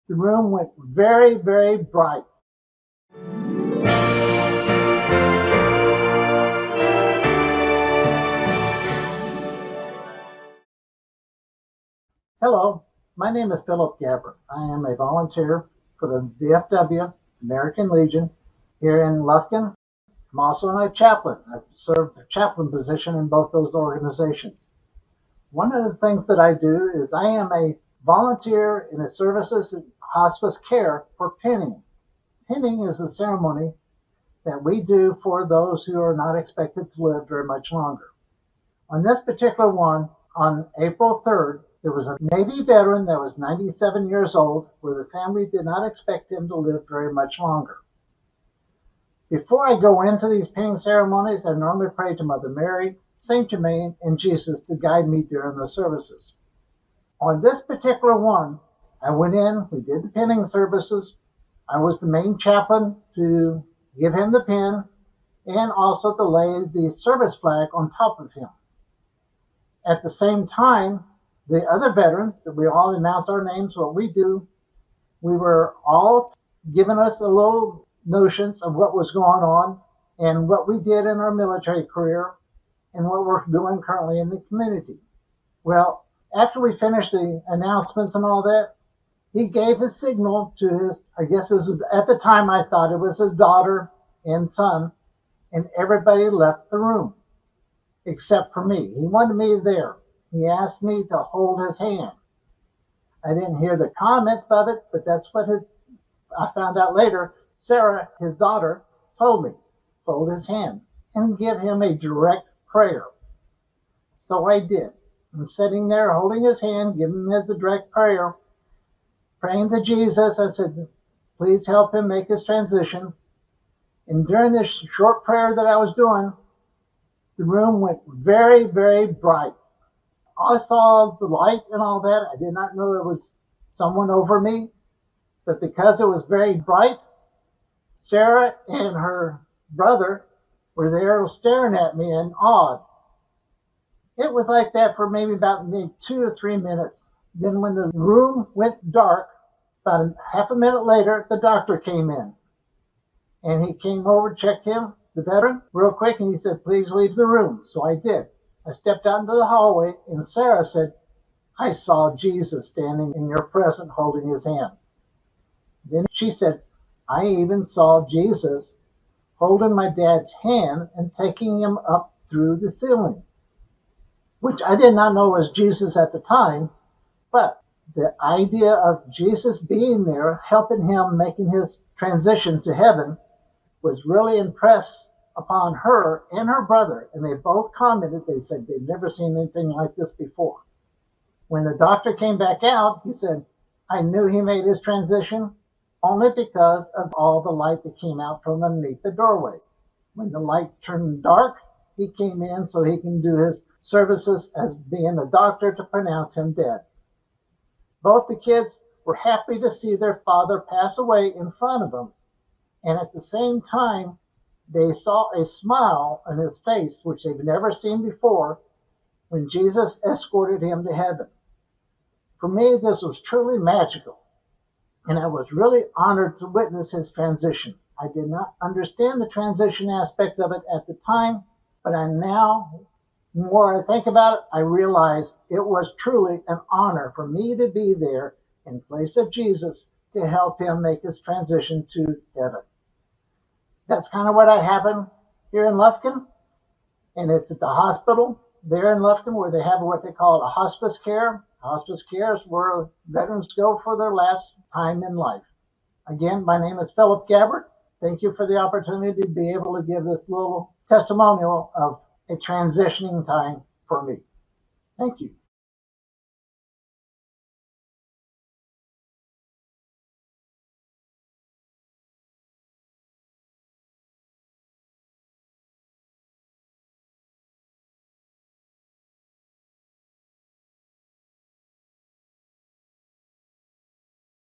The room went very, very bright. Hello, my name is Philip Gabbert. I am a volunteer for the VFW, American Legion, here in Lufkin. I'm also a chaplain. I've served the chaplain position in both those organizations. One of the things that I do is I am a volunteer in the services of hospice care for pinning. Pinning is a ceremony that we do for those who are not expected to live very much longer. On this particular one, on April 3rd, there was a Navy veteran that was 97 years old where the family did not expect him to live very much longer. Before I go into these pinning ceremonies, I normally pray to Mother Mary, Saint Germain, and Jesus to guide me during the services. On this particular one, I went in, we did the pinning services. I was the main chaplain to give him the pin and also to lay the service flag on top of him. At the same time, the other veterans, that we all announce our names, what we do, we were all giving us a little notions of what was going on and what we did in our military career and what we're doing currently in the community. Well, after we finished the announcements and all that, he gave his signal to his, at the time I thought it was his daughter and son, and everybody left the room except for me. He wanted me there. He asked me to hold his hand. I didn't hear the comments about it, but that's what I found out later. Sarah, his daughter, told me, hold his hand and give him a direct prayer. So I did. I'm sitting there holding his hand, giving him his direct prayer, praying to Jesus. I said, please help him make his transition. And during this short prayer that I was doing, the room went very, very bright. I saw the light and all that. I did not know it was someone over me, but because it was very bright, Sarah and her brother were there staring at me and awed. It was like that for maybe 2 or 3 minutes. Then when the room went dark, about half a minute later, the doctor came in. And he came over, checked him, the veteran, real quick, and he said, please leave the room. So I did. I stepped out into the hallway, and Sarah said, I saw Jesus standing in your presence holding his hand. Then she said, I even saw Jesus holding my dad's hand and taking him up through the ceiling, which I did not know was Jesus at the time, but the idea of Jesus being there, helping him making his transition to heaven, was really impressed upon her and her brother, and they both commented, they said they'd never seen anything like this before. When the doctor came back out, he said, I knew he made his transition only because of all the light that came out from underneath the doorway. When the light turned dark, he came in so he can do his services as being a doctor to pronounce him dead. Both the kids were happy to see their father pass away in front of them, and at the same time, they saw a smile on his face, which they've never seen before, when Jesus escorted him to heaven. For me, this was truly magical, and I was really honored to witness his transition. I did not understand the transition aspect of it at the time, but I now, the more I think about it, I realize it was truly an honor for me to be there in place of Jesus to help him make his transition to heaven. That's kind of what happened here in Lufkin, and it's at the hospital there in Lufkin where they have what they call a hospice care. Hospice care is where veterans go for their last time in life. Again, my name is Philip Gabbert. Thank you for the opportunity to be able to give this little testimonial of a transitioning time for me. Thank you.